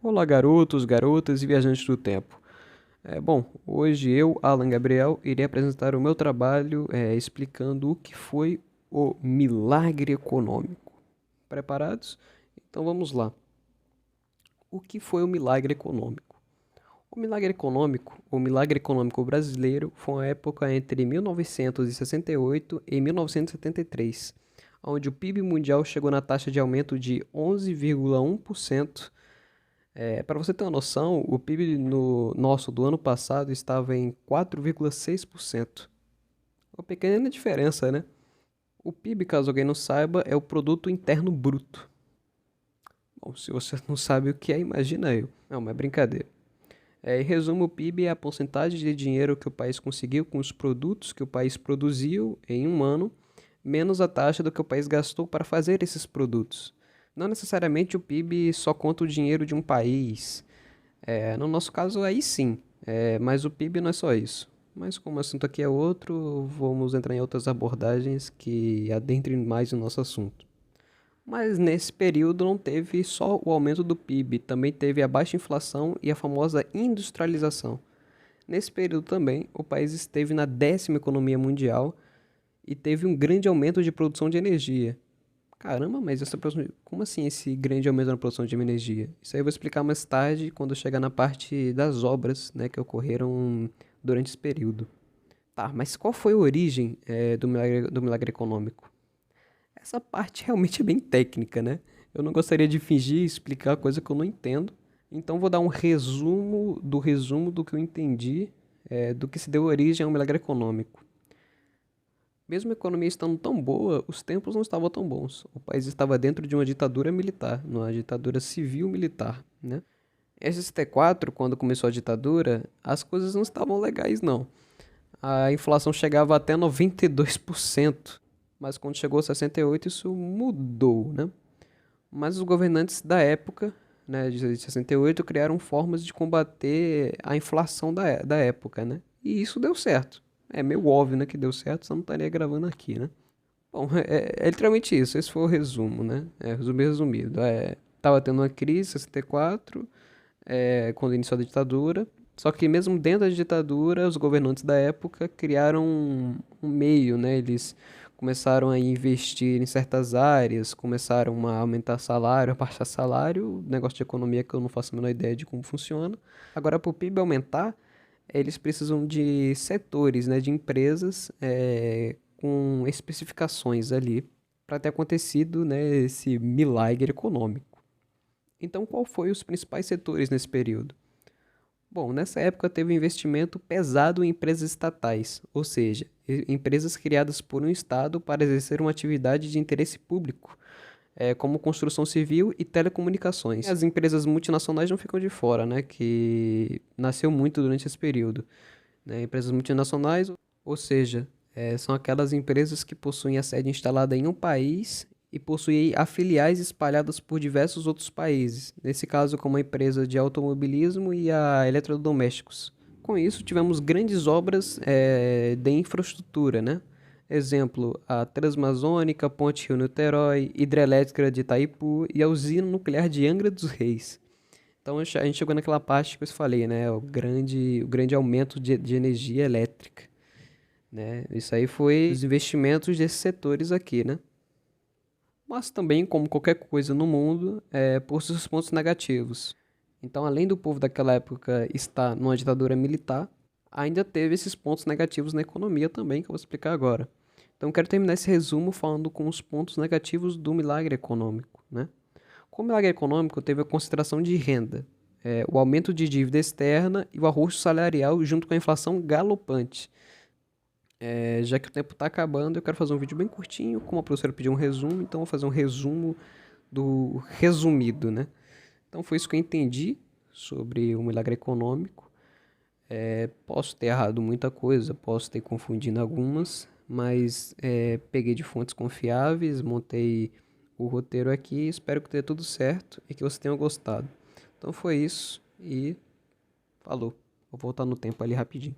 Olá, garotos, garotas e viajantes do tempo. Bom, hoje eu, Alan Gabriel, irei apresentar o meu trabalho explicando o que foi o milagre econômico. Preparados? Então vamos lá. O que foi o milagre econômico? O milagre econômico brasileiro foi uma época entre 1968 e 1973, onde o PIB mundial chegou na taxa de aumento de 11,1%. Para você ter uma noção, o PIB nosso do ano passado estava em 4,6%. Uma pequena diferença, né? O PIB, caso alguém não saiba, é o Produto Interno Bruto. Bom, se você não sabe o que é, imagina eu. Não, mas é brincadeira. Em resumo, o PIB é a porcentagem de dinheiro que o país conseguiu com os produtos que o país produziu em um ano, menos a taxa do que o país gastou para fazer esses produtos. Não necessariamente o PIB só conta o dinheiro de um país. No nosso caso, aí sim, mas o PIB não é só isso. Mas como o assunto aqui é outro, vamos entrar em outras abordagens que adentrem mais no nosso assunto. Mas nesse período não teve só o aumento do PIB, também teve a baixa inflação e a famosa industrialização. Nesse período também, o país esteve na 10ª economia mundial e teve um grande aumento de produção de energia. Caramba, mas como assim esse grande aumento na produção de energia? Isso aí eu vou explicar mais tarde, quando chegar na parte das obras, né, que ocorreram durante esse período. Tá, mas qual foi a origem do milagre econômico? Essa parte realmente é bem técnica, né? Eu não gostaria de fingir e explicar coisa que eu não entendo, então vou dar um resumo do que eu entendi, do que se deu origem ao milagre econômico. Mesmo a economia estando tão boa, os tempos não estavam tão bons. O país estava dentro de uma ditadura militar, uma ditadura civil-militar, né? Em 64, quando começou a ditadura, as coisas não estavam legais, não. A inflação chegava até 92%, mas quando chegou a 68 isso mudou, né? Mas os governantes da época, né, de 68, criaram formas de combater a inflação da época, né? E isso deu certo. É meio óbvio, né, que deu certo, senão não estaria gravando aqui, né? Bom, é literalmente isso. Esse foi o resumo, né? Resumido. Tava tendo uma crise em 64, quando iniciou a ditadura. Só que mesmo dentro da ditadura, os governantes da época criaram um meio, né? Eles começaram a investir em certas áreas, começaram a aumentar salário, a baixar salário, negócio de economia que eu não faço a menor ideia de como funciona. Agora, para o PIB aumentar, eles precisam de setores, né, de empresas com especificações ali para ter acontecido, né, esse milagre econômico. Então, qual foi os principais setores nesse período? Bom, nessa época teve um investimento pesado em empresas estatais, ou seja, empresas criadas por um Estado para exercer uma atividade de interesse público, como construção civil e telecomunicações. As empresas multinacionais não ficam de fora, né, que nasceu muito durante esse período. Né? Empresas multinacionais, ou seja, são aquelas empresas que possuem a sede instalada em um país e possuem filiais espalhadas por diversos outros países, nesse caso como a empresa de automobilismo e a eletrodomésticos. Com isso, tivemos grandes obras de infraestrutura, né? Exemplo, a Transamazônica, Ponte Rio-Niterói, Hidrelétrica de Itaipu e a usina nuclear de Angra dos Reis. Então a gente chegou naquela parte que eu falei, né? O grande aumento de energia elétrica, né? Isso aí foi os investimentos desses setores aqui, né? Mas também, como qualquer coisa no mundo, por seus pontos negativos. Então, além do povo daquela época estar numa ditadura militar, ainda teve esses pontos negativos na economia também, que eu vou explicar agora. Então, eu quero terminar esse resumo falando com os pontos negativos do milagre econômico, né? Com o milagre econômico, teve a concentração de renda, o aumento de dívida externa e o arroxo salarial junto com a inflação galopante. Já que o tempo está acabando, eu quero fazer um vídeo bem curtinho, como a professora pediu um resumo, então eu vou fazer um resumo do resumido, né? Então foi isso que eu entendi sobre o milagre econômico. Posso ter errado muita coisa, posso ter confundido algumas, mas peguei de fontes confiáveis, montei o roteiro aqui, espero que tenha tudo certo e que você tenha gostado. Então foi isso e falou. Vou voltar no tempo ali rapidinho.